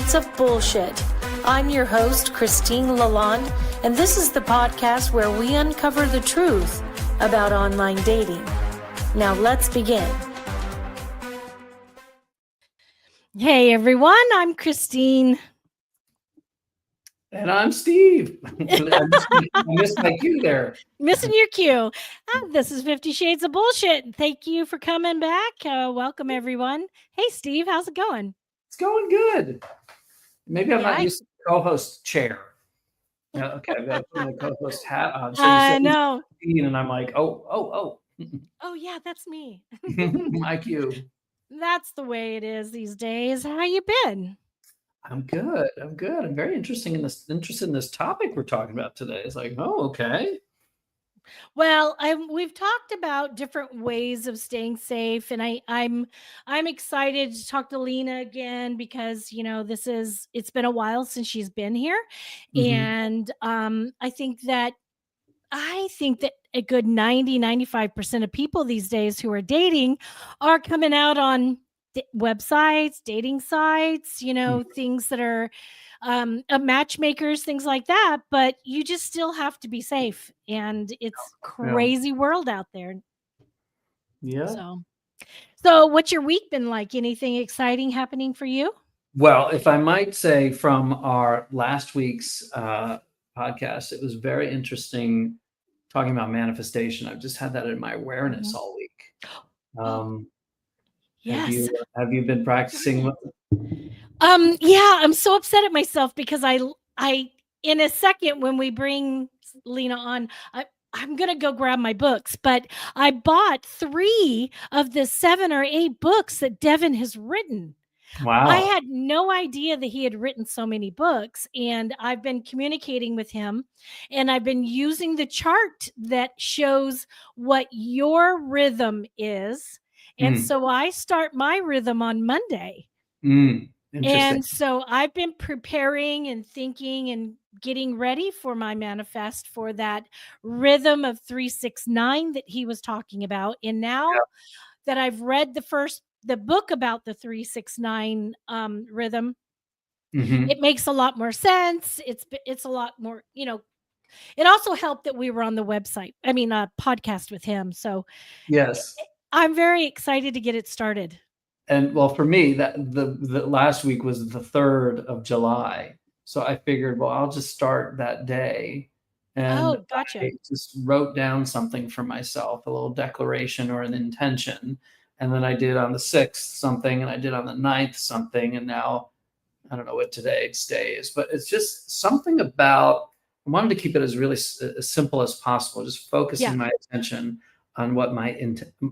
Shades of Bullshit. I'm your host, Christine Lalonde, and this is the podcast where we uncover the truth about online dating. Now let's begin. Hey everyone, I'm Christine. And I'm Steve. I missed my cue there. Missing your cue. This is 50 Shades of Bullshit. Thank you for coming back. Welcome, everyone. Hey, Steve, how's it going? It's going good. Maybe I'm not used to the co-host chair. Okay, I've got to put my co-host hat on. So I know. And I'm like, oh. Oh, yeah, that's me. My cue. That's the way it is these days. How you been? I'm good. I'm very interested in this topic we're talking about today. It's like, oh, okay. Well, we've talked about different ways of staying safe, and I'm excited to talk to Lena again because it's been a while since she's been here, and I think that a good 95% of people these days who are dating are coming out on websites, dating sites, things that are matchmakers, things like that. But you just still have to be safe. And it's crazy world out there. Yeah. So what's your week been like? Anything exciting happening for you? Well, if I might say from our last week's podcast, it was very interesting talking about manifestation. I've just had that in my awareness all week. Yes. Have you been practicing? Yeah, I'm so upset at myself because I in a second when we bring Lena on, I'm going to go grab my books, but I bought 3 of the 7 or 8 books that Devin has written. Wow. I had no idea that he had written so many books, and I've been communicating with him, and I've been using the chart that shows what your rhythm is. And so I start my rhythm on Monday. And so I've been preparing and thinking and getting ready for my manifest for that rhythm of 369 that he was talking about. And now that I've read the book about the 369 rhythm, it makes a lot more sense. It's a lot more, it also helped that we were on the website. I mean, a podcast with him. So yes, I'm very excited to get it started. And well, for me, that the last week was the 3rd of July. So I figured, well, I'll just start that day. And gotcha. I just wrote down something for myself, a little declaration or an intention. And then I did on the 6th something, and I did on the 9th something. And now I don't know what today's day is, but it's just something about, I wanted to keep it as really as simple as possible, just focusing my attention on what my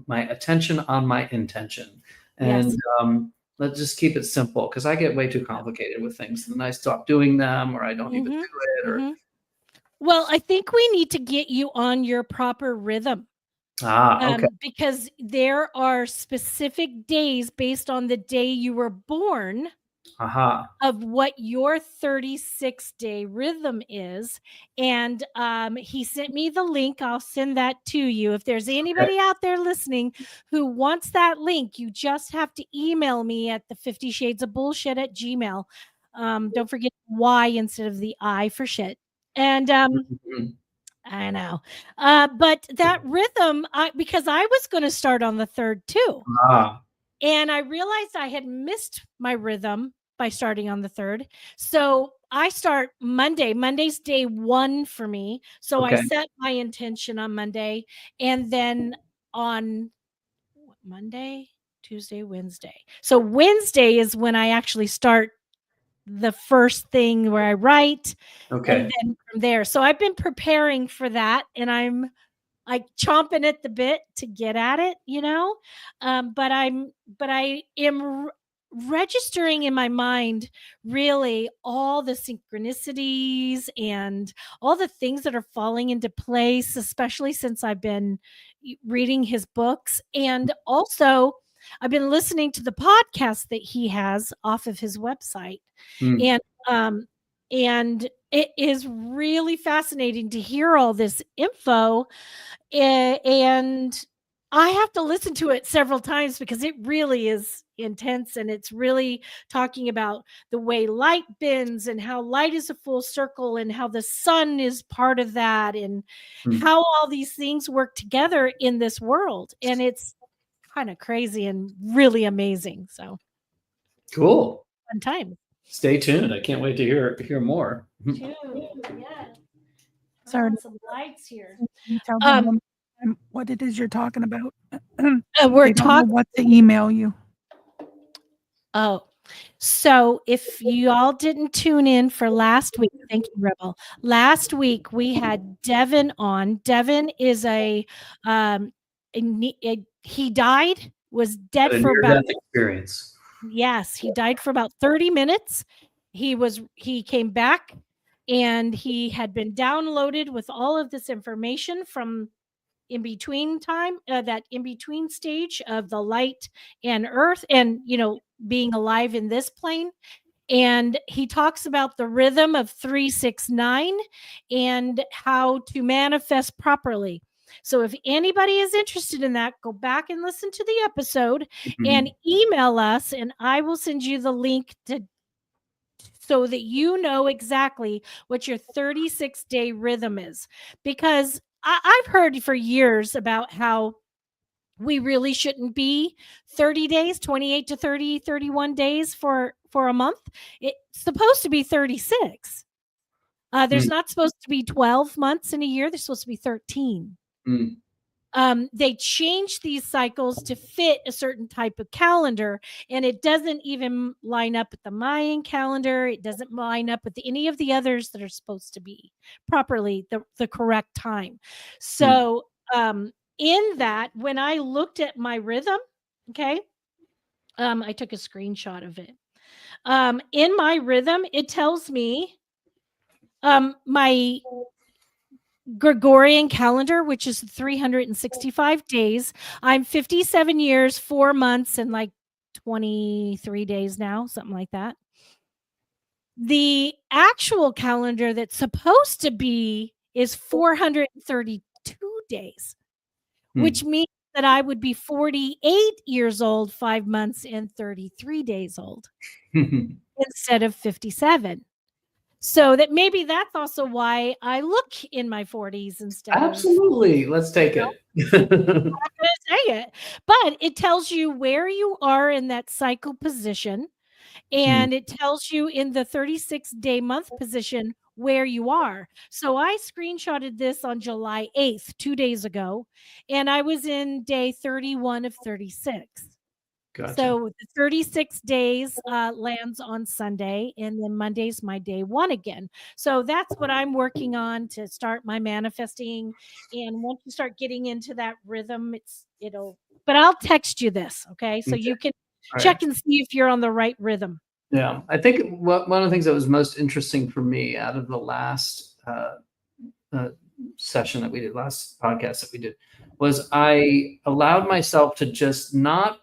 attention on my intention. And let's just keep it simple, because I get way too complicated with things, and then I stop doing them, or I don't even do it. Well, I think we need to get you on your proper rhythm. Okay. Because there are specific days based on the day you were born of what your 36-day rhythm is. And he sent me the link. I'll send that to you. If there's anybody out there listening who wants that link, you just have to email me at the 50 Shades of Bullshit at Gmail. Don't forget Y instead of the I for shit. And I know. But that rhythm, because I was going to start on the 3rd too. And I realized I had missed my rhythm by starting on the 3rd. So I start Monday. Monday's day 1 for me. So I set my intention on Monday. And then on Monday, Tuesday, Wednesday. So Wednesday is when I actually start the first thing where I write. And then from there. So I've been preparing for that, and I'm like chomping at the bit to get at it, but I am registering in my mind really all the synchronicities and all the things that are falling into place, especially since I've been reading his books. And also I've been listening to the podcast that he has off of his website. And it is really fascinating to hear all this info. And I have to listen to it several times because it really is intense, and it's really talking about the way light bends and how light is a full circle and how the sun is part of that and how all these things work together in this world. And it's kind of crazy and really amazing. So cool. fun time. Stay tuned. I can't wait to hear more. Yeah. Sorry. Some lights here. Can you tell them what it is you're talking about? We're talking what to email you. Oh, so if you all didn't tune in for last week, thank you, Rebel. Last week we had Devin on. Devin is he died, was dead for about experience. Yes, he died for about 30 minutes. He came back and he had been downloaded with all of this information from in between time, that in between stage of the light and earth and, being alive in this plane. And he talks about the rhythm of 369 and how to manifest properly. So if anybody is interested in that, go back and listen to the episode and email us, and I will send you the link so that you know exactly what your 36-day rhythm is. Because I've heard for years about how we really shouldn't be 30 days, 28 to 30, 31 days for a month. It's supposed to be 36. There's not supposed to be 12 months in a year. There's supposed to be 13. They change these cycles to fit a certain type of calendar, and it doesn't even line up with the Mayan calendar. It doesn't line up with any of the others that are supposed to be properly the correct time. So in that, when I looked at my rhythm, okay, I took a screenshot of it. In my rhythm, it tells me my Gregorian calendar, which is 365 days. I'm 57 years, 4 months, and like 23 days now, something like that. The actual calendar that's supposed to be is 432 days, which means that I would be 48 years old, 5 months, and 33 days old instead of 57. So that maybe that's also why I look in my 40s instead Absolutely. Let's take it. I'm not going to say it, but it tells you where you are in that cycle position, and it tells you in the 36-day month position where you are. So I screenshotted this on July 8th, 2 days ago, and I was in day 31 of 36. Gotcha. So the 36 days lands on Sunday, and then Monday's my day 1 again. So that's what I'm working on to start my manifesting. And once you start getting into that rhythm, but I'll text you this, okay? So you can check and see if you're on the right rhythm. Yeah, I think one of the things that was most interesting for me out of the last session that we did, last podcast that we did, was I allowed myself to just not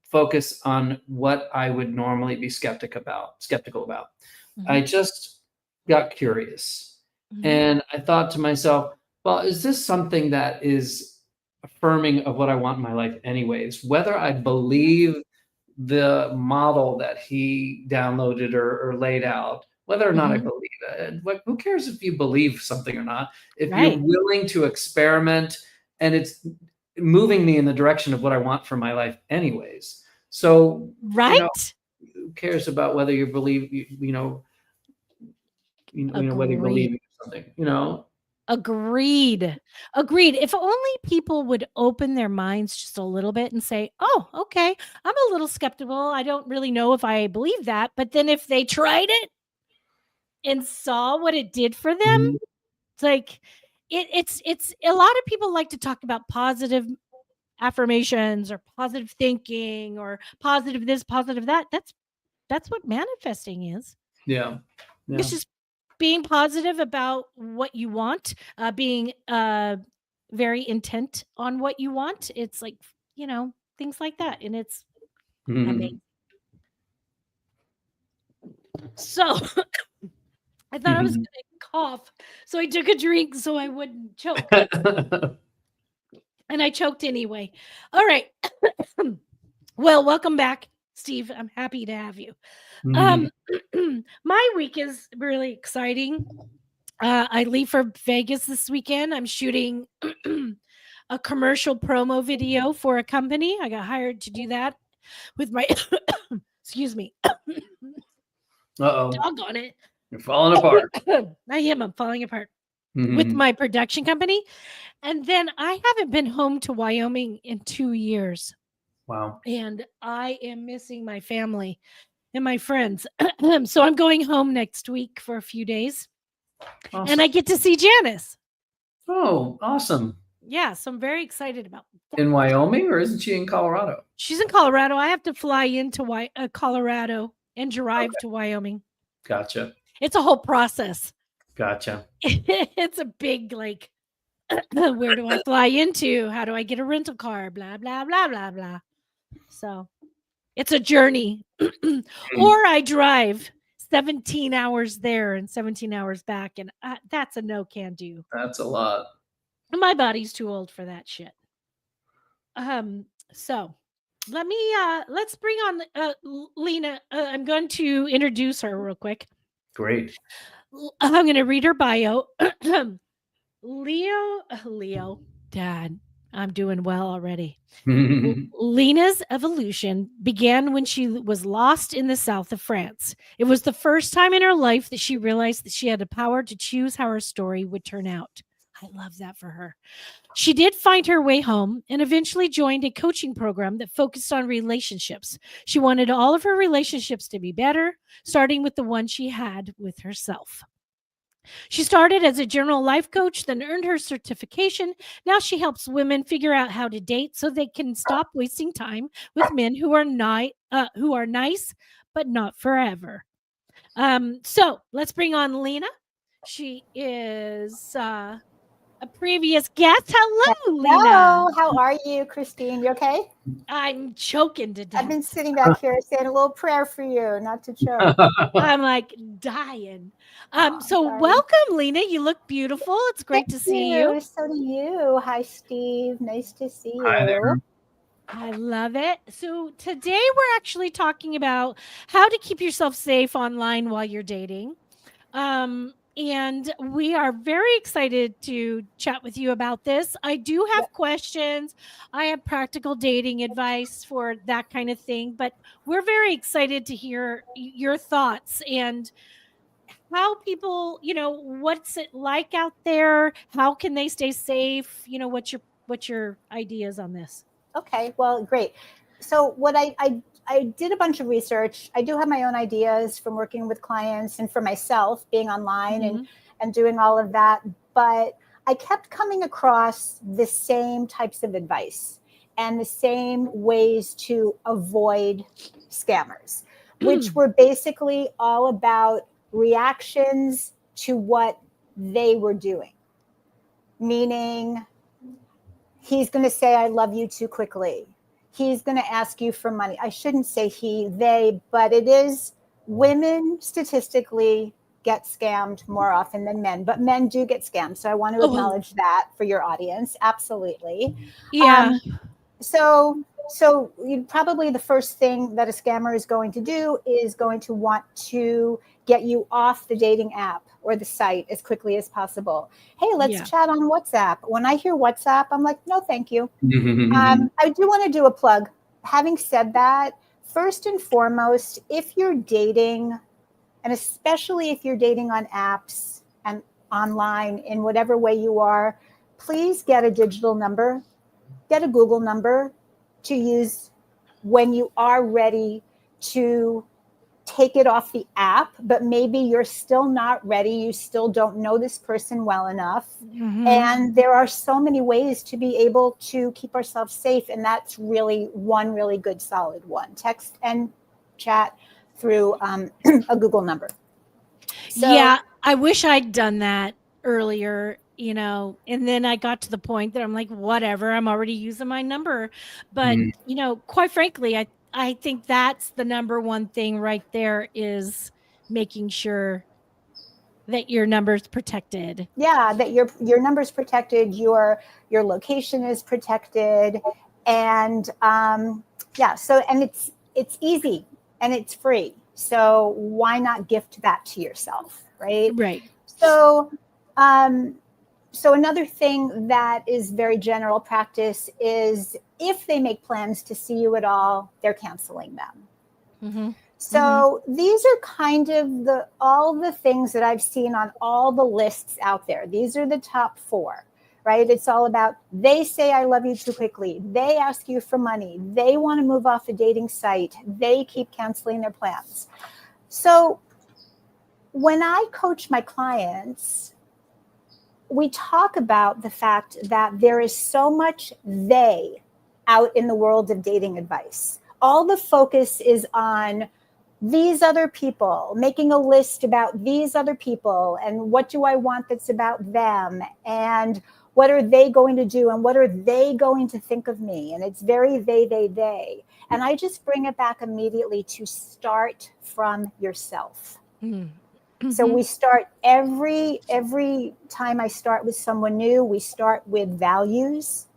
focus on what I would normally be skeptical about. I just got curious. And I thought to myself, well, is this something that is affirming of what I want in my life anyways? Whether I believe the model that he downloaded or laid out, whether or not I believe it. Who cares if you believe something or not? If you're willing to experiment, and it's moving me in the direction of what I want for my life anyways. So, who cares about whether you believe, whether you believe in something, Agreed. If only people would open their minds just a little bit and say, oh, okay, I'm a little skeptical. I don't really know if I believe that. But then if they tried it and saw what it did for them, it's like, it's a lot of people like to talk about positive affirmations or positive thinking or positive this, positive that. That's what manifesting is. Yeah. It's just being positive about what you want, being very intent on what you want. It's like, things like that. And it's amazing. So I thought I was going to cough. So I took a drink so I wouldn't choke. And I choked anyway. All right. Well, welcome back, Steve. I'm happy to have you. My week is really exciting. I leave for Vegas this weekend. I'm shooting a commercial promo video for a company. I got hired to do that with my excuse me. Uh-oh. Doggone it. You're falling apart. I am. I'm falling apart with my production company. And then I haven't been home to Wyoming in 2 years. Wow. And I am missing my family and my friends. So I'm going home next week for a few days. Awesome. And I get to see Janice. Oh, awesome. Yeah, so I'm very excited about that. In Wyoming, or isn't she in Colorado? She's in Colorado. I have to fly into Colorado and drive to Wyoming. Gotcha. It's a whole process. Gotcha. It's a big, like, where do I fly into? How do I get a rental car? Blah, blah, blah, blah, blah. So it's a journey. Or I drive 17 hours there and 17 hours back. And that's a no can do. That's a lot. My body's too old for that shit. So let's bring on Lena. I'm going to introduce her real quick. Great. I'm going to read her bio. Leo, Dad, I'm doing well already. Lena's evolution began when she was lost in the south of France. It was the first time in her life that she realized that she had the power to choose how her story would turn out. I love that for her. She did find her way home and eventually joined a coaching program that focused on relationships. She wanted all of her relationships to be better, starting with the one she had with herself. She started as a general life coach, then earned her certification. Now she helps women figure out how to date so they can stop wasting time with men who are nice, but not forever. So let's bring on Lena. She is a previous guest. Hello, Lena. Hello, how are you, Christine? You okay? I'm choking to death. I've been sitting back here saying a little prayer for you, not to choke. I'm like dying. So welcome, Lena. You look beautiful. It's great to see you. So do you. Hi, Steve. Nice to see you. Hi there. I love it. So today we're actually talking about how to keep yourself safe online while you're dating. And we are very excited to chat with you about this. I do have questions. I have practical dating advice for that kind of thing, but we're very excited to hear your thoughts and how people, what's it like out there? How can they stay safe? What's your ideas on this? Okay, well, great. So what I did a bunch of research. I do have my own ideas from working with clients and for myself being online and doing all of that. But I kept coming across the same types of advice and the same ways to avoid scammers, which were basically all about reactions to what they were doing. Meaning, he's going to say, I love you too quickly. He's going to ask you for money. I shouldn't say he, they, but it is women statistically get scammed more often than men, but men do get scammed. So I want to acknowledge that for your audience. Absolutely. Yeah. So probably the first thing that a scammer is going to do is going to want to get you off the dating app or the site as quickly as possible. Hey, let's chat on WhatsApp. When I hear WhatsApp, I'm like, no, thank you. I do want to do a plug. Having said that, first and foremost, if you're dating, and especially if you're dating on apps and online in whatever way you are, please get a digital number, get a Google number to use when you are ready to take it off the app, but maybe you're still not ready. You still don't know this person well enough. And there are so many ways to be able to keep ourselves safe. And that's really one really good solid one. Text and chat through a Google number. So, yeah, I wish I'd done that earlier, and then I got to the point that I'm like, whatever, I'm already using my number. But, quite frankly, I think that's the number one thing right there is making sure that your number's protected. Yeah, that your number's protected, your location is protected, and yeah. So, and it's easy and it's free. So why not gift that to yourself, right? Right. So, so another thing that is very general practice is if they make plans to see you at all, they're canceling them. Mm-hmm. So these are kind of all the things that I've seen on all the lists out there. These are the top 4, right? It's all about, they say I love you too quickly. They ask you for money. They want to move off a dating site. They keep canceling their plans. So when I coach my clients, we talk about the fact that there is so much they out in the world of dating advice. All the focus is on these other people, making a list about these other people, and what do I want that's about them, and what are they going to do, and what are they going to think of me? And it's very they. And I just bring it back immediately to start from yourself. Mm-hmm. So we start every time I start with someone new, we start with values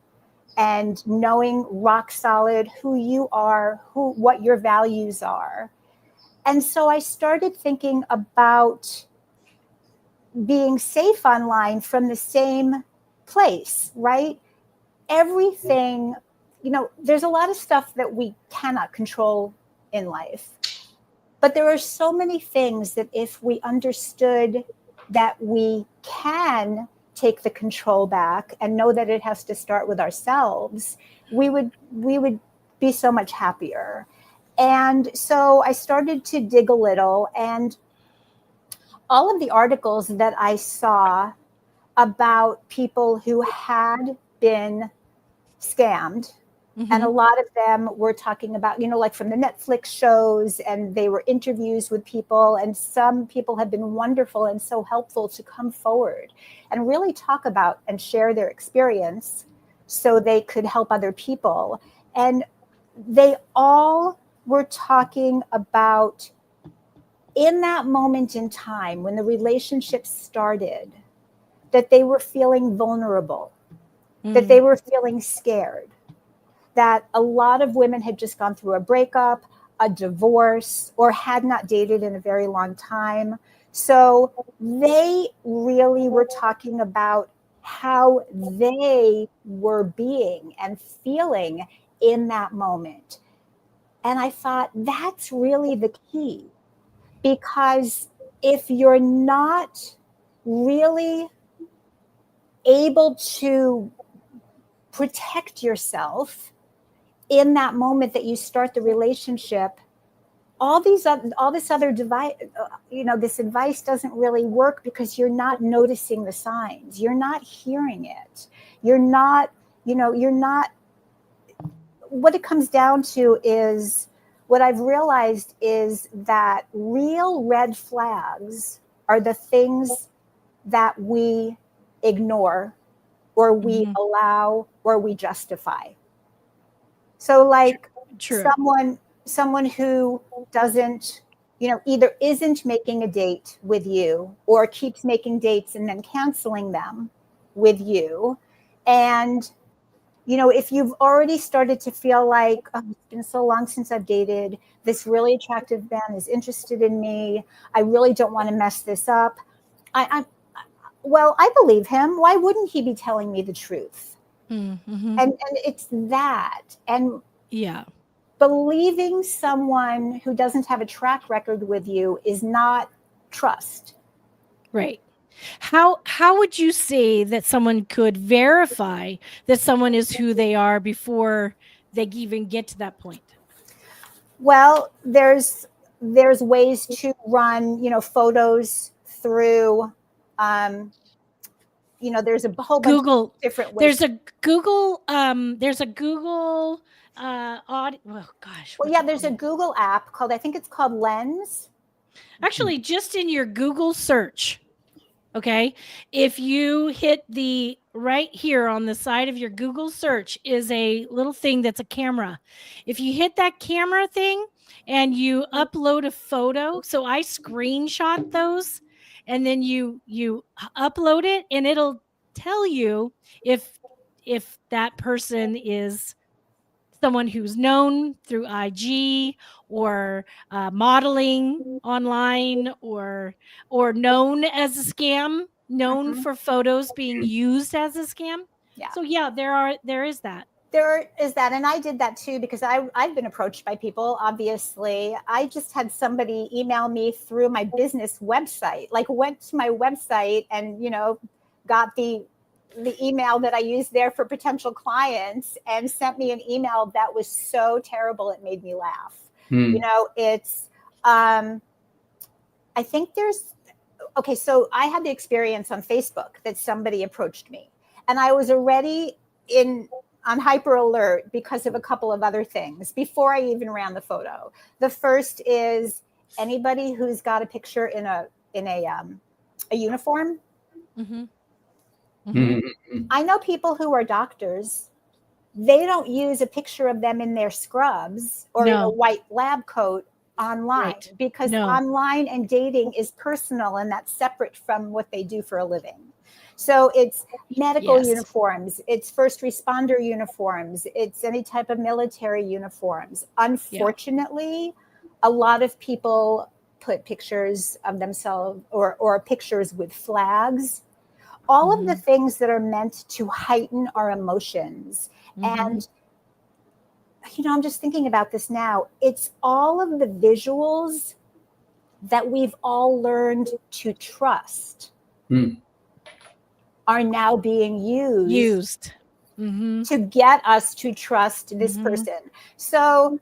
and knowing rock solid who you are, what your values are. And so I started thinking about being safe online from the same place, right? Everything, there's a lot of stuff that we cannot control in life. But there are so many things that if we understood that we can take the control back and know that it has to start with ourselves, we would be so much happier. And so I started to dig a little, and all of the articles that I saw about people who had been scammed, and a lot of them were talking about, like from the Netflix shows, and they were interviews with people, and some people have been wonderful and so helpful to come forward and really talk about and share their experience so they could help other people. And they all were talking about, in that moment in time when the relationship started, that they were feeling vulnerable, that they were feeling scared, that a lot of women had just gone through a breakup, a divorce, or had not dated in a very long time. So they really were talking about how they were being and feeling in that moment. And I thought, that's really the key, because if you're not really able to protect yourself in that moment that you start the relationship, all this other this advice doesn't really work, because you're not noticing the signs, you're not hearing it, you're not. What it comes down to is, what I've realized is that real red flags are the things that we ignore, or we allow, or we justify. So like someone who doesn't, either isn't making a date with you, or keeps making dates and then canceling them with you. And, if you've already started to feel like, oh, it's been so long since I've dated, this really attractive man is interested in me, I really don't want to mess this up. Well, I believe him. Why wouldn't he be telling me the truth? Mm-hmm. And it's that. And believing someone who doesn't have a track record with you is not trust. Right. How would you say that someone could verify that someone is who they are before they even get to that point? Well, there's ways to run, photos through, there's a whole bunch of different ways. There's a Google there's a Google app called, I think it's called Lens. Actually, just in your Google search, okay, if you hit the right here on the side of your Google search is a little thing that's a camera. If you hit that camera thing and you upload a photo, so I screenshot those, and then you upload it, and it'll tell you if that person is someone who's known through IG or modeling online, or known as a scam, known for photos being used as a scam. Yeah. So yeah, there is that. There is that. And I did that too, because I've been approached by people. Obviously, I just had somebody email me through my business website, like went to my website and, got the email that I used there for potential clients and sent me an email that was so terrible. It made me laugh. It's, I think okay, so I had the experience on Facebook that somebody approached me, and I was already on hyper alert because of a couple of other things before I even ran the photo. The first is anybody who's got a picture in a uniform. I know people who are doctors. They don't use a picture of them in their scrubs or in a white lab coat online, because online and dating is personal, and that's separate from what they do for a living. So it's medical uniforms, it's first responder uniforms, it's any type of military uniforms. Unfortunately, a lot of people put pictures of themselves or pictures with flags, all of the things that are meant to heighten our emotions. And, I'm just thinking about this now. It's all of the visuals that we've all learned to trust are now being used to get us to trust this person. So,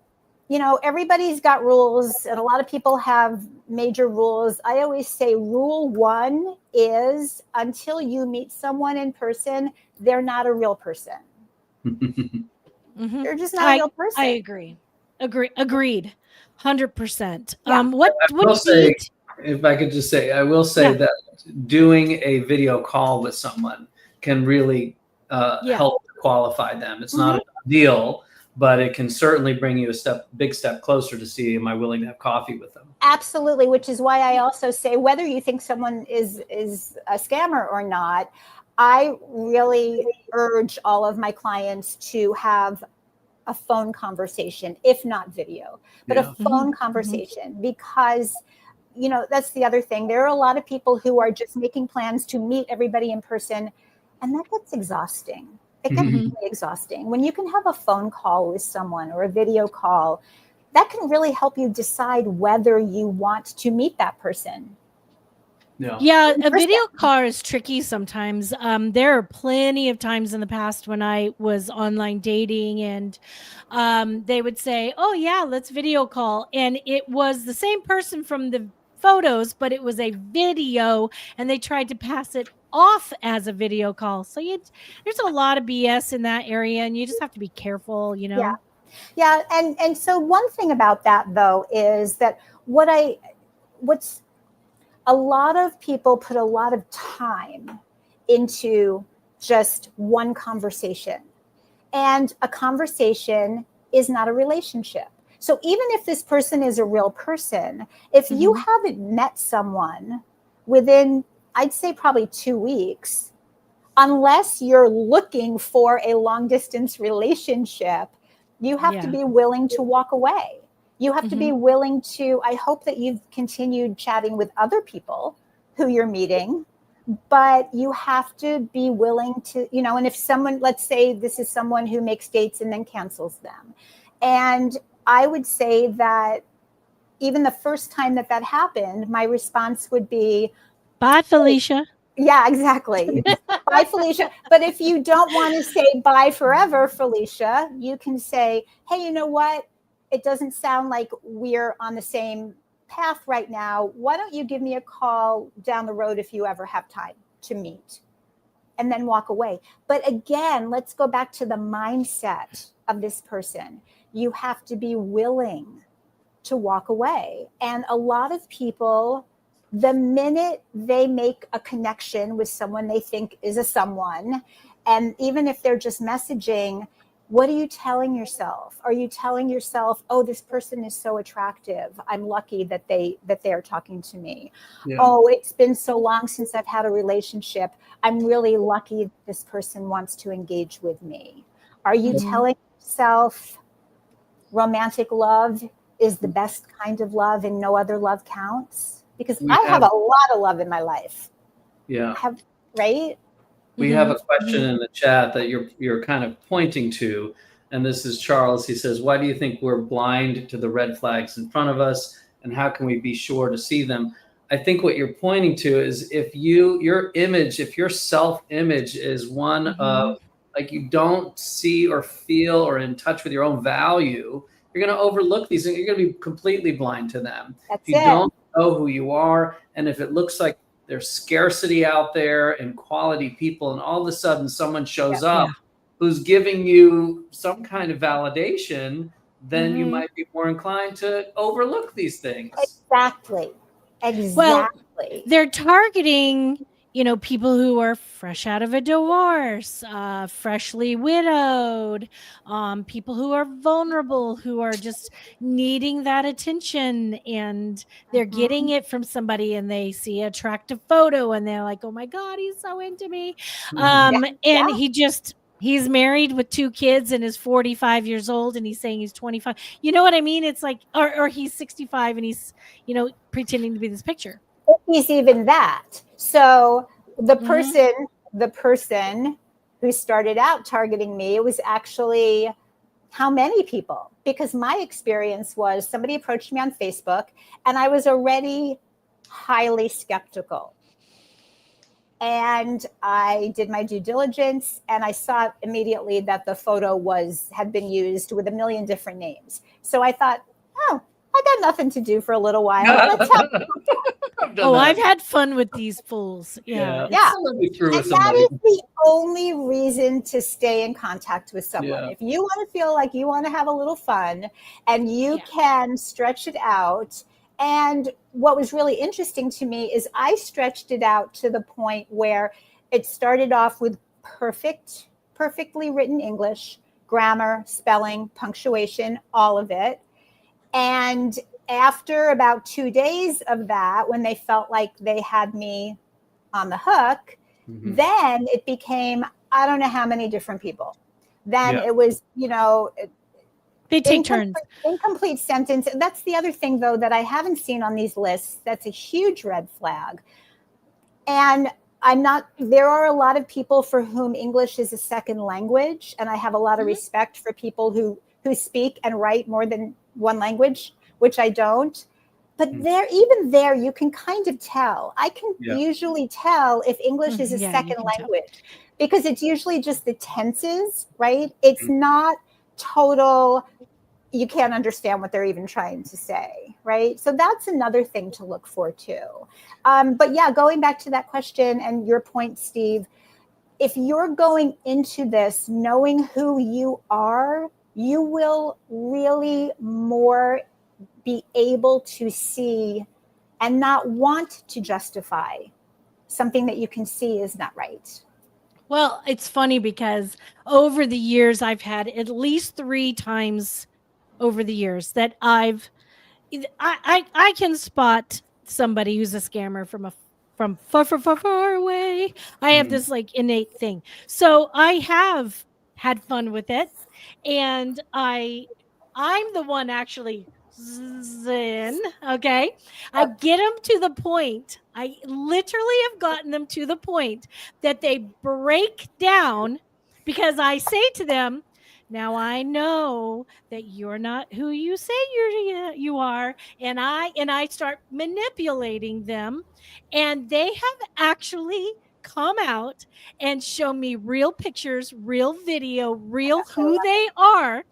everybody's got rules, and a lot of people have major rules. I always say rule 1 is, until you meet someone in person, they're not a real person. They're just not a real person. I agree. Agreed. 100%. Yeah. What will say, if I could just say, I will say that doing a video call with someone can really help qualify them. It's not a deal, but it can certainly bring you a big step closer to see, am I willing to have coffee with them? Absolutely, which is why I also say, whether you think someone is a scammer or not, I really urge all of my clients to have a phone conversation, if not video, but a phone conversation, because, that's the other thing. There are a lot of people who are just making plans to meet everybody in person, and that gets exhausting. It gets really exhausting. When you can have a phone call with someone or a video call, that can really help you decide whether you want to meet that person. Yeah, a video call is tricky sometimes. There are plenty of times in the past when I was online dating, and they would say, "Oh yeah, let's video call," and it was the same person from the photos, but it was a video, and they tried to pass it off as a video call. So there's a lot of BS in that area, and you just have to be careful, Yeah, and so one thing about that though is that what's a lot of people put a lot of time into just one conversation, and a conversation is not a relationship. So even if this person is a real person, if you haven't met someone within, I'd say probably 2 weeks, unless you're looking for a long distance relationship, you have to be willing to walk away. You have to be willing to, I hope that you've continued chatting with other people who you're meeting, but you have to be willing to, and if someone, let's say this is someone who makes dates and then cancels them. And I would say that even the first time that happened, my response would be, "Bye, Felicia." Yeah, exactly. Bye, Felicia. But if you don't want to say bye forever, Felicia, you can say, hey, you know what? It doesn't sound like we're on the same path right now. Why don't you give me a call down the road if you ever have time to meet? And then walk away. But again, let's go back to the mindset of this person. You have to be willing to walk away. And a lot of people, the minute they make a connection with someone they think is a someone, and even if they're just messaging, What are you telling yourself? Are you telling yourself, oh, this person is so attractive, I'm lucky that they're talking to me? Yeah. Oh, it's been so long since I've had a relationship, I'm really lucky this person wants to engage with me? Are you telling yourself romantic love is the best kind of love and no other love counts? Because I have a lot of love in my life. Yeah. Right? We have a question in the chat that you're kind of pointing to, and this is Charles. He says, why do you think we're blind to the red flags in front of us, and how can we be sure to see them? I think what you're pointing to is if your self-image is one of, like, you don't see or feel or in touch with your own value, you're going to overlook these things. You're going to be completely blind to them. That's if you it. don't know who you are, and if it looks like there's scarcity out there and quality people, and all of a sudden someone shows up who's giving you some kind of validation, then you might be more inclined to overlook these things. Exactly. Well, they're targeting, people who are fresh out of a divorce, freshly widowed, people who are vulnerable, who are just needing that attention, and they're getting it from somebody, and they see an attractive photo and they're like, oh my God, he's so into me. And he's married with 2 kids and is 45 years old, and he's saying he's 25. You know what I mean? It's like, or he's 65 and he's, pretending to be this picture. If he's even that. So the person who started out targeting me, it was actually how many people? Because my experience was somebody approached me on Facebook and I was already highly skeptical. And I did my due diligence and I saw immediately that the photo had been used with a million different names. So I thought, oh, I got nothing to do for a little while. I've had fun with these fools. Yeah. And that is the only reason to stay in contact with someone. If you want to feel like you want to have a little fun and you can stretch it out. And what was really interesting to me is I stretched it out to the point where it started off with perfectly written English, grammar, spelling, punctuation, all of it. And after about 2 days of that, when they felt like they had me on the hook, then it became, I don't know how many different people. Then it was, they take turns. Incomplete sentence. That's the other thing, though, that I haven't seen on these lists. That's a huge red flag. And there are a lot of people for whom English is a second language. And I have a lot of respect for people who speak and write more than one language, which I don't. But even there, you can kind of tell. I can usually tell if English is a second language because it's usually just the tenses, right? It's not total, you can't understand what they're even trying to say, right? So that's another thing to look for too. But yeah, going back to that question and your point, Steve, if you're going into this knowing who you are, you will really more be able to see and not want to justify something that you can see is not right. Well, it's funny because over the years, I've had at least 3 times over the years that I can spot somebody who's a scammer from far away. I have this like innate thing. So I have had fun with it. And I'm the one actually zen. Okay. I get them to the point. I literally have gotten them to the point that they break down because I say to them, now I know that you're not who you say you are, and I start manipulating them, and they have actually come out and show me real pictures, real video, real who they are.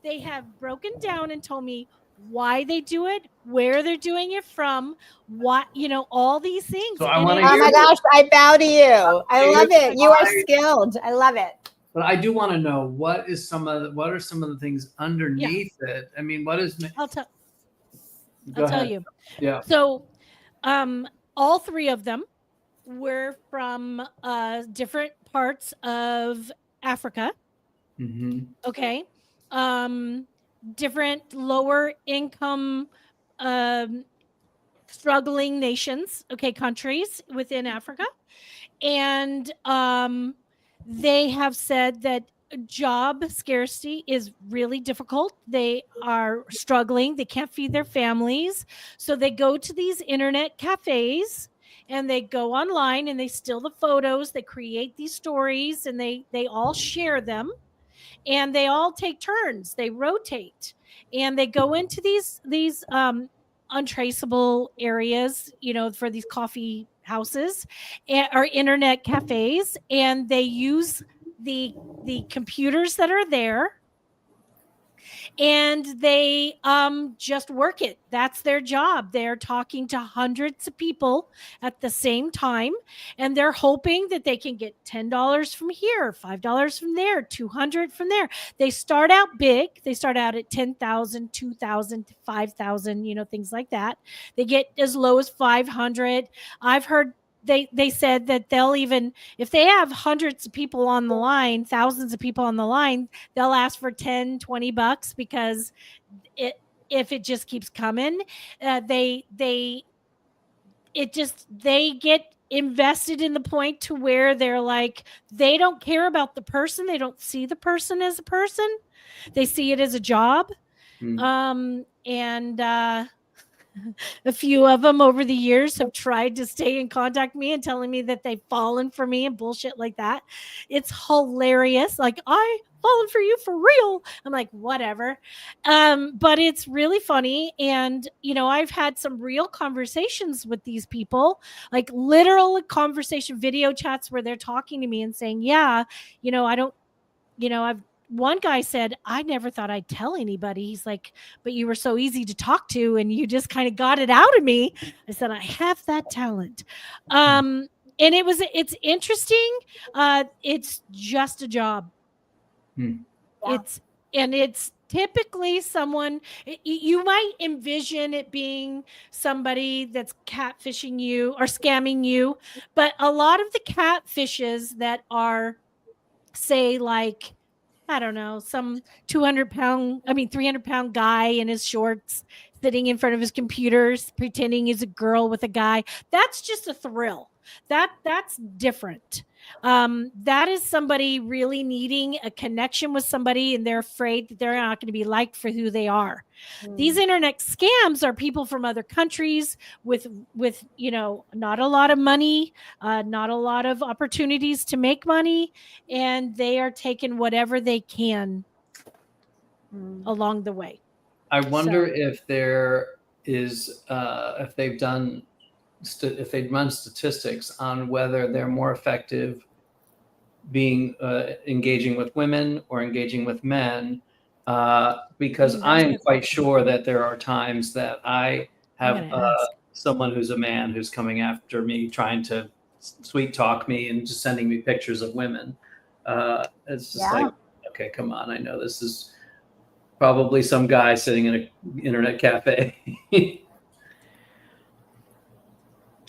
They have broken down and told me why they do it, where they're doing it from, what, all these things. So oh my gosh, I bow to you. I love it. You are skilled. I love it. But I do want to know what are some of the things underneath it? I mean, what is? I'll tell you. Yeah. So, all 3 of them were from different parts of Africa. Okay. Different lower income, struggling nations, okay, countries within Africa. And they have said that job scarcity is really difficult. They are struggling. They can't feed their families. So they go to these internet cafes and they go online and they steal the photos. They create these stories and they all share them, and they all take turns. They rotate and they go into these untraceable areas, for these coffee houses or internet cafes, and they use the computers that are there, and they just work it. That's their job. They're talking to hundreds of people at the same time, and they're hoping that they can get $10 from here, $5 from there, 200 from there. They start out big. They start out at 10,000, 2,000, 5,000, things like that. They get as low as 500. I've heard they said that they'll even, if they have hundreds of people on the line, thousands of people on the line, they'll ask for 10, $20 because if it just keeps coming, they get invested in the point to where they're like, they don't care about the person. They don't see the person as a person. They see it as a job. And a few of them over the years have tried to stay in contact with me and telling me that they've fallen for me and bullshit like that. It's hilarious. Like, I fallen for you for real. I'm like, whatever. But it's really funny. And, I've had some real conversations with these people, like literal conversation video chats where they're talking to me and saying, yeah, one guy said, I never thought I'd tell anybody. He's like, but you were so easy to talk to and you just kind of got it out of me. I said, I have that talent. And it's interesting. It's just a job. Yeah. It's typically someone, you might envision it being somebody that's catfishing you or scamming you. But a lot of the catfishes that are, say, like, I don't know, some 300-pound guy in his shorts sitting in front of his computers, pretending he's a girl with a guy. That's just a thrill. That's different. That is somebody really needing a connection with somebody, and they're afraid that they're not going to be liked for who they are. These internet scams are people from other countries with not a lot of money, not a lot of opportunities to make money, and they are taking whatever they can along the way. I wonder if there is if they've run statistics on whether they're more effective being engaging with women or engaging with men, because I am quite sure that there are times that I have someone who's a man who's coming after me, trying to sweet talk me and just sending me pictures of women. It's just like, okay, come on. I know this is probably some guy sitting in an internet cafe.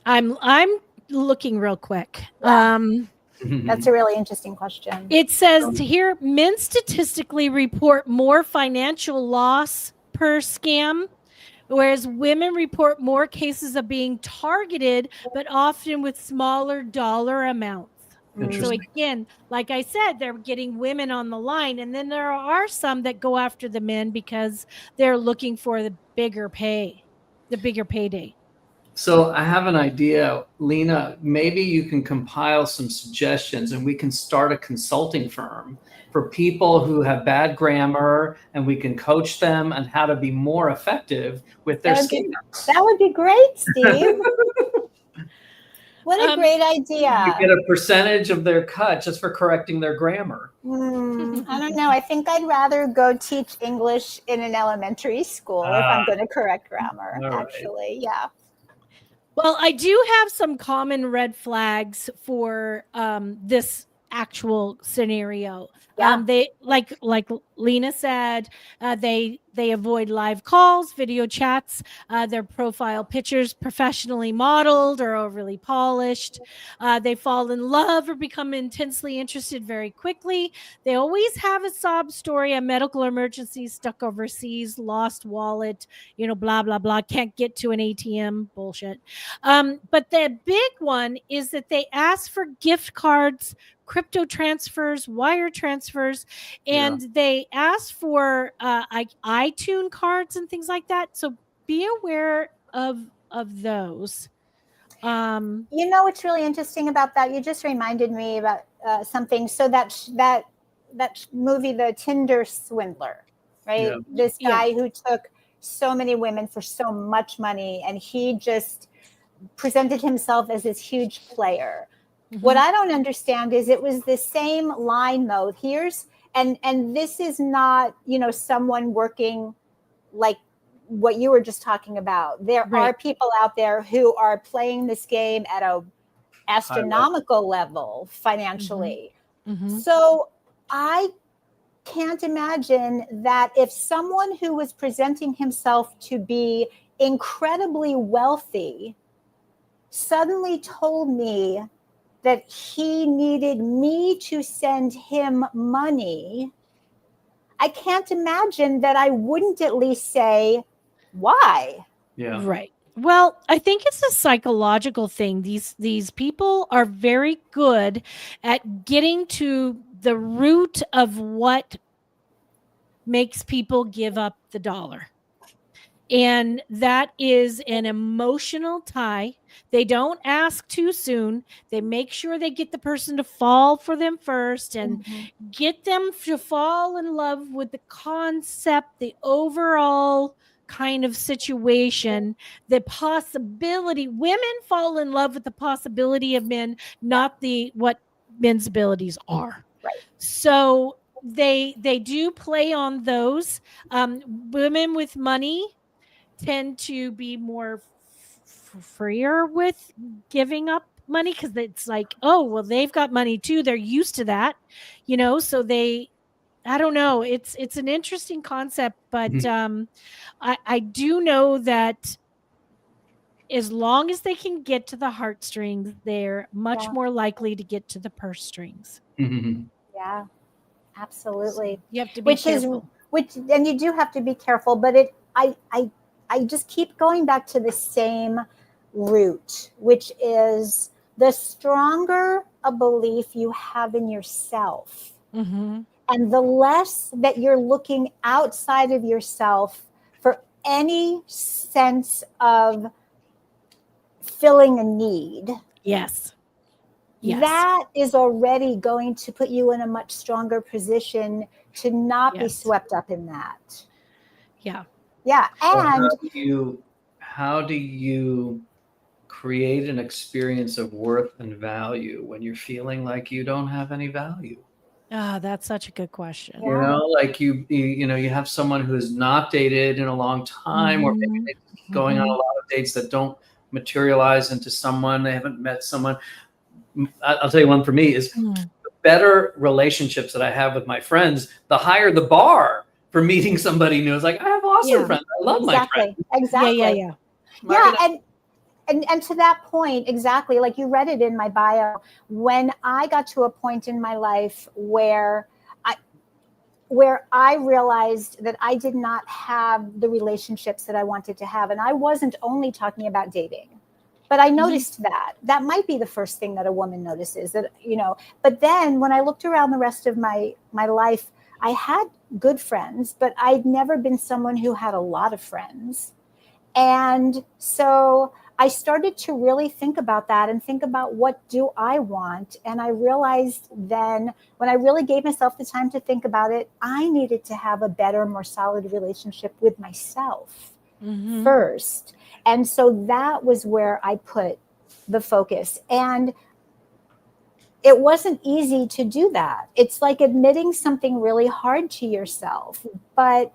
I'm looking real quick. That's a really interesting question. It says here, men statistically report more financial loss per scam, whereas women report more cases of being targeted, but often with smaller dollar amounts. So again, like I said, they're getting women on the line, and then there are some that go after the men because they're looking for the bigger payday. So I have an idea, Lena. Maybe you can compile some suggestions and we can start a consulting firm for people who have bad grammar, and we can coach them on how to be more effective with their scams. That would be great, Steve. What a great idea. You get a percentage of their cut just for correcting their grammar. I don't know. I think I'd rather go teach English in an elementary school if I'm going to correct grammar, actually. Yeah. Well, I do have some common red flags for this actual scenario. Yeah. They like Lena said, they avoid live calls, video chats, their profile pictures professionally modeled or overly polished. They fall in love or become intensely interested very quickly. They always have a sob story, a medical emergency, stuck overseas, lost wallet, blah blah blah, can't get to an ATM, bullshit. But the big one is that they ask for gift cards, crypto transfers, wire transfers, and they ask for iTunes cards and things like that. So be aware of those. What's really interesting about that? You just reminded me about something. So that movie, The Tinder Swindler, right? Yeah. This guy who took so many women for so much money, and he just presented himself as this huge player. Mm-hmm. What I don't understand is it was the same line though. And this is not, someone working like what you were just talking about. There are people out there who are playing this game at a astronomical level financially. Mm-hmm. So I can't imagine that if someone who was presenting himself to be incredibly wealthy suddenly told me that he needed me to send him money, I can't imagine that I wouldn't at least say, why? Yeah. Right. Well, I think it's a psychological thing. These people are very good at getting to the root of what makes people give up the dollar. And that is an emotional tie. They don't ask too soon. They make sure they get the person to fall for them first and get them to fall in love with the concept, the overall kind of situation, the possibility. Women fall in love with the possibility of men, not what men's abilities are. Right. So they do play on those. Women with money tend to be more freer with giving up money because it's like, oh, well, they've got money too. They're used to that, so I don't know. It's an interesting concept, but I do know that as long as they can get to the heartstrings, they're much more likely to get to the purse strings. Mm-hmm. Yeah, absolutely. So you have to be careful. And you do have to be careful, but I just keep going back to the same root, which is the stronger a belief you have in yourself, and the less that you're looking outside of yourself for any sense of filling a need. Yes. That is already going to put you in a much stronger position to not be swept up in that. Yeah. Yeah. And how do you create an experience of worth and value when you're feeling like you don't have any value? That's such a good question. Like you have someone who's not dated in a long time, or maybe they're going on a lot of dates that don't materialize into someone. They haven't met someone. I'll tell you one for me is the better relationships that I have with my friends, the higher the bar for meeting somebody new. It's like, I have awesome friends. I love my friends. Exactly. Yeah. And to that point, exactly, like you read it in my bio, when I got to a point in my life where I realized that I did not have the relationships that I wanted to have. And I wasn't only talking about dating, but I noticed that might be the first thing that a woman notices, that, but then when I looked around the rest of my life, I had good friends, but I'd never been someone who had a lot of friends. And so I started to really think about that and think about, what do I want? And I realized then, when I really gave myself the time to think about it, I needed to have a better, more solid relationship with myself first. And so that was where I put the focus. And it wasn't easy to do that. It's like admitting something really hard to yourself. But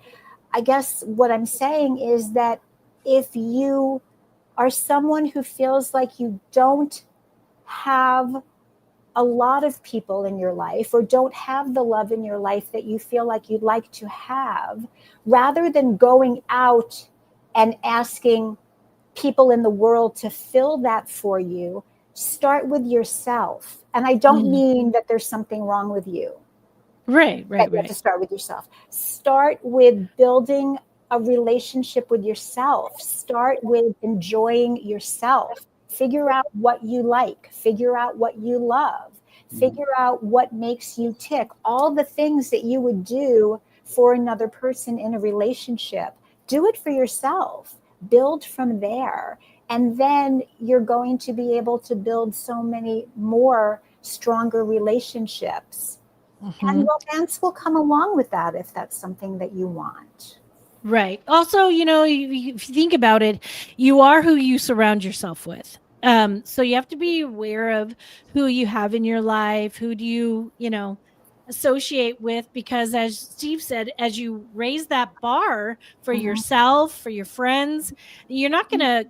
I guess what I'm saying is that if you are someone who feels like you don't have a lot of people in your life or don't have the love in your life that you feel like you'd like to have, rather than going out and asking people in the world to fill that for you, start with yourself. And I don't mean that there's something wrong with you. Right. You have to start with yourself. Start with building a relationship with yourself. Start with enjoying yourself. Figure out what you like. Figure out what you love. Figure out what makes you tick. All the things that you would do for another person in a relationship, do it for yourself. Build from there. And then you're going to be able to build so many more stronger relationships. And romance will come along with that if that's something that you want. Right. Also, if you think about it, you are who you surround yourself with. So you have to be aware of who you have in your life, who do you, associate with, because as Steve said, as you raise that bar for yourself, for your friends, you're not gonna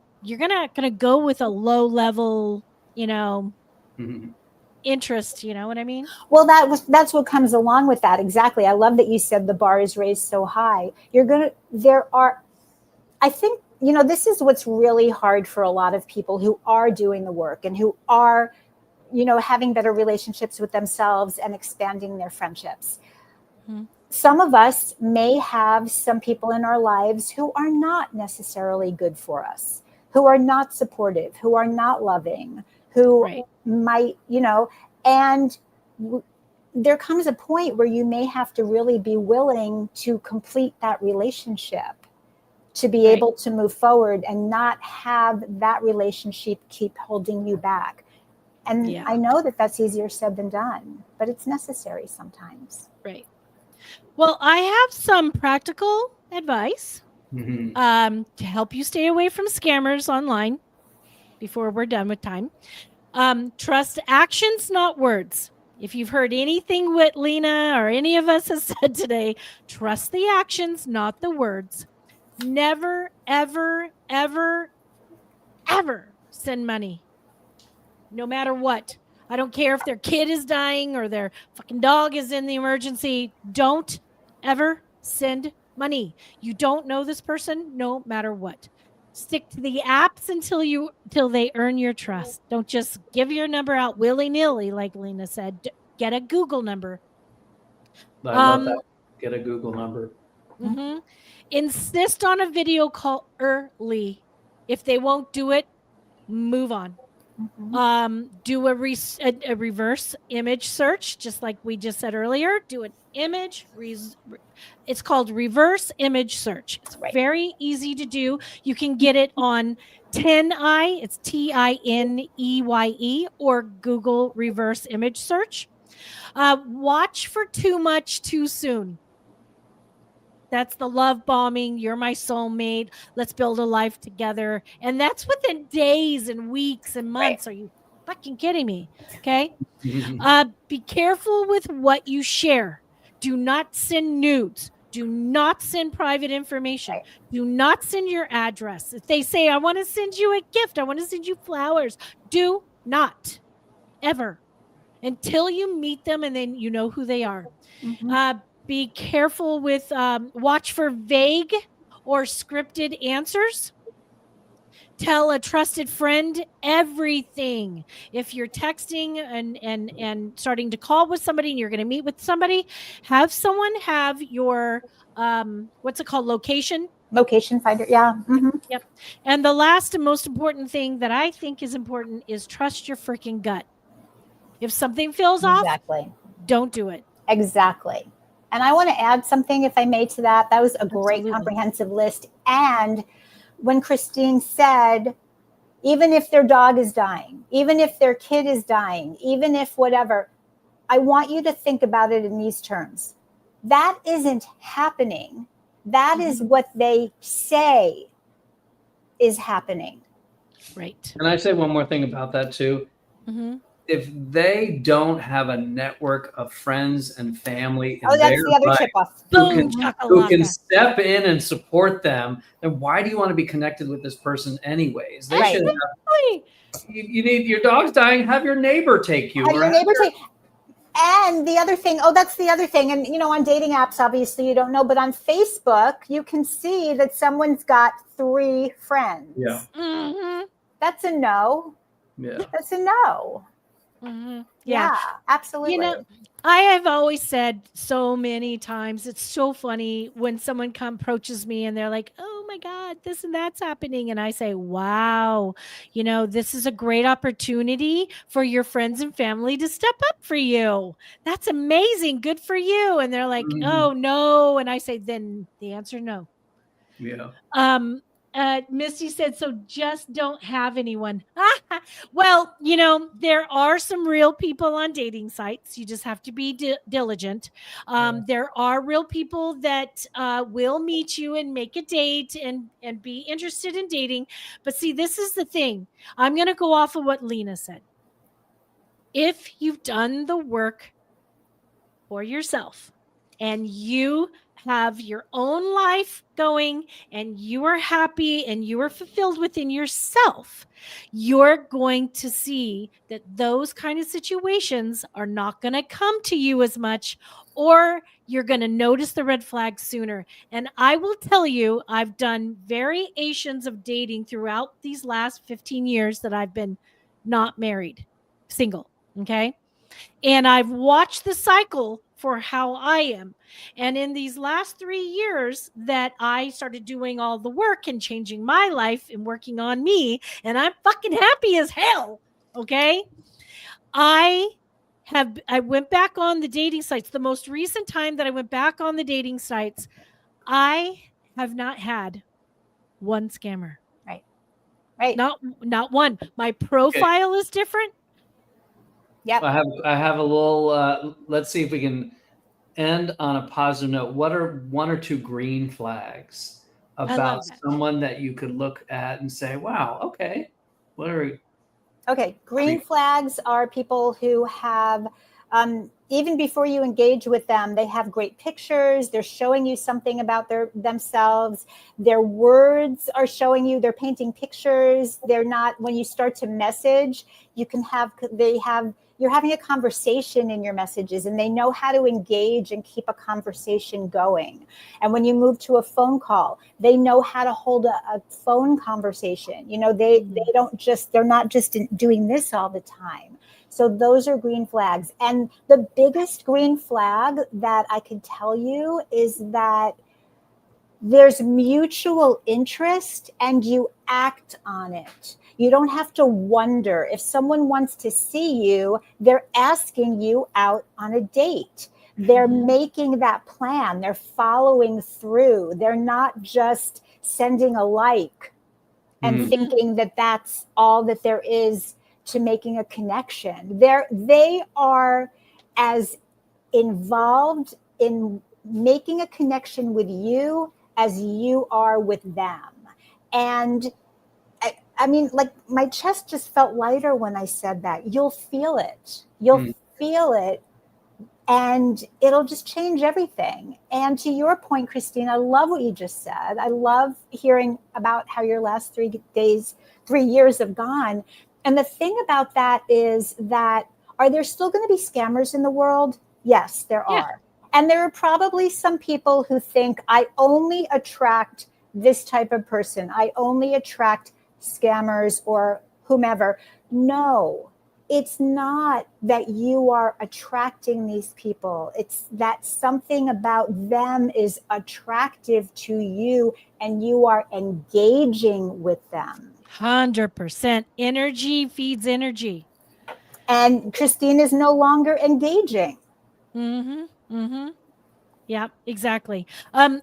go with a low level, interest, you know what I mean? Well, that's what comes along with that. Exactly. I love that you said the bar is raised so high. I think, this is what's really hard for a lot of people who are doing the work and who are, having better relationships with themselves and expanding their friendships. Some of us may have some people in our lives who are not necessarily good for us, who are not supportive, who are not loving, who might, and there comes a point where you may have to really be willing to complete that relationship to be able to move forward and not have that relationship keep holding you back. And I know that that's easier said than done, but it's necessary sometimes. Right. Well, I have some practical advice to help you stay away from scammers online before we're done with time. Trust actions, not words. If you've heard anything what Lena or any of us has said today, trust the actions, not the words. Never, ever, ever, ever send money. No matter what. I don't care if their kid is dying or their fucking dog is in the emergency. Don't ever send money. You don't know this person, no matter what. Stick to the apps until they earn your trust. Don't just give your number out willy-nilly, like Lena said. Get a Google number. I love that. Get a Google number. Insist on a video call early. If they won't do it, move on. Do a reverse image search, just like we just said earlier. Do an image. It's called reverse image search. It's very easy to do. You can get it on TinEye. It's TINEYE, or Google reverse image search. Watch for too much too soon. That's the love bombing. You're my soulmate. Let's build a life together. And that's within days and weeks and months. Are you fucking kidding me? Okay. Be careful with what you share. Do not send nudes. Do not send private information. Do not send your address. If they say, I want to send you a gift, I want to send you flowers, do not ever until you meet them and then you know who they are. Be careful with, watch for vague or scripted answers. Tell a trusted friend everything. If you're texting and starting to call with somebody and you're going to meet with somebody, have someone have your, what's it called? Location finder. Yeah. Yep. And the last and most important thing that I think is important is trust your freaking gut. If something feels off, don't do it. Exactly. And I want to add something, if I may, to that. That was a great comprehensive list. And when Christine said, even if their dog is dying, even if their kid is dying, even if whatever, I want you to think about it in these terms. That isn't happening. That is what they say is happening. Right. Can I say one more thing about that too? If they don't have a network of friends and family in that's the other tip off. who can step in and support them, then why do you want to be connected with this person anyways? They should have you need your dog's dying. Have your neighbor take you. Have your neighbor take. And the other thing, that's the other thing. And, on dating apps, obviously you don't know, but on Facebook, you can see that someone's got 3 friends. Yeah. Mm-hmm. That's a no. Yeah. That's a no. Mm-hmm. Yeah, absolutely. I have always said so many times, it's so funny when someone approaches me and they're like, oh my God, this and that's happening. And I say, wow, this is a great opportunity for your friends and family to step up for you. That's amazing. Good for you. And they're like, oh no. And I say, then the answer, no. Yeah. Misty said, so just don't have anyone. Well, there are some real people on dating sites. You just have to be diligent. There are real people that will meet you and make a date and be interested in dating. But see, this is the thing. I'm going to go off of what Lena said. If you've done the work for yourself and you have your own life going and you are happy and you are fulfilled within yourself, you're going to see that those kind of situations are not going to come to you as much, or you're going to notice the red flags sooner. And I will tell you, I've done variations of dating throughout these last 15 years that I've been not married, single. Okay. And I've watched the cycle for how I am. And in these last 3 years that I started doing all the work and changing my life and working on me, and I'm fucking happy as hell. Okay. I went back on the dating sites. The most recent time that I went back on the dating sites, I have not had one scammer. Right. Not one. My profile is different. Yep. I have a little, let's see if we can end on a positive note. What are 1 or 2 green flags about someone that you could look at and say, wow, okay. Okay. Green flags are people who have, even before you engage with them, they have great pictures. They're showing you something about themselves. Their words are showing you, they're painting pictures. They're not, when you start to message, you're having a conversation in your messages, and they know how to engage and keep a conversation going. And when you move to a phone call, they know how to hold a phone conversation. They're not just doing this all the time. So those are green flags. And the biggest green flag that I can tell you is that there's mutual interest and you act on it. You don't have to wonder. If someone wants to see you, they're asking you out on a date. They're making that plan. They're following through. They're not just sending a like and thinking that that's all that there is to making a connection. They are as involved in making a connection with you as you are with them. And I mean, like, my chest just felt lighter when I said that. You'll feel it. You'll feel it. And it'll just change everything. And to your point, Christine, I love what you just said. I love hearing about how your last 3 years have gone. And the thing about that is that, are there still going to be scammers in the world? Yes, there are. And there are probably some people who think, I only attract this type of person. I only attract scammers or whomever. No, it's not that you are attracting these people. It's that something about them is attractive to you and you are engaging with them. 100%. Energy feeds energy. And Christine is no longer engaging. Yeah, exactly.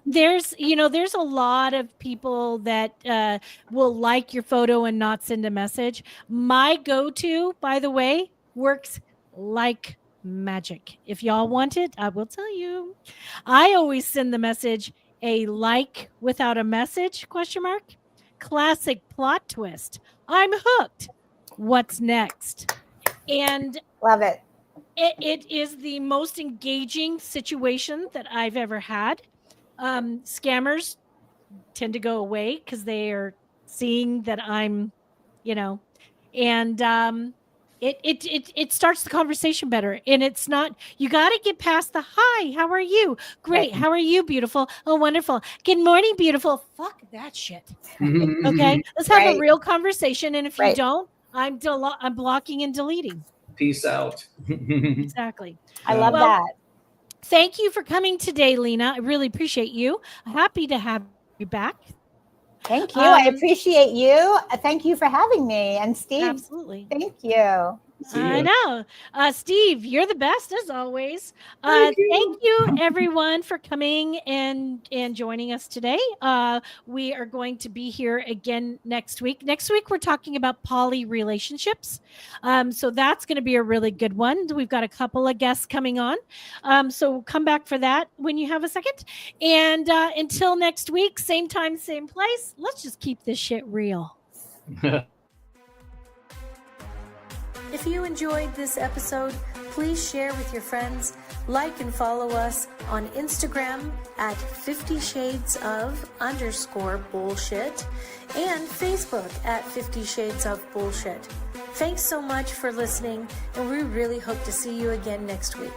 There's a lot of people that will like your photo and not send a message. My go-to, by the way, works like magic. If y'all want it, I will tell you. I always send the message, a like without a message, ? Classic plot twist. I'm hooked. What's next? And love it. It is the most engaging situation that I've ever had. Scammers tend to go away because they are seeing that I'm, And it starts the conversation better. And it's not, you got to get past the hi, how are you? Great. How are you, beautiful? Oh, wonderful. Good morning, beautiful. Fuck that shit. Okay. Let's have a real conversation. And if you don't, I'm blocking and deleting. Peace out. Exactly. I love that. Thank you for coming today, Lena. I really appreciate you. Happy to have you back. Thank you. I appreciate you. Thank you for having me. And Steve, absolutely. Thank you. I know. Steve, you're the best as always. Thank you everyone for coming and joining us today. We are going to be here again next week. Next week, we're talking about poly relationships. So that's going to be a really good one. We've got a couple of guests coming on. So come back for that when you have a second. And until next week, same time, same place. Let's just keep this shit real. If you enjoyed this episode, please share with your friends, like and follow us on Instagram at 50 Shades of _bullshit and Facebook at 50 Shades of Bullshit. Thanks so much for listening, and we really hope to see you again next week.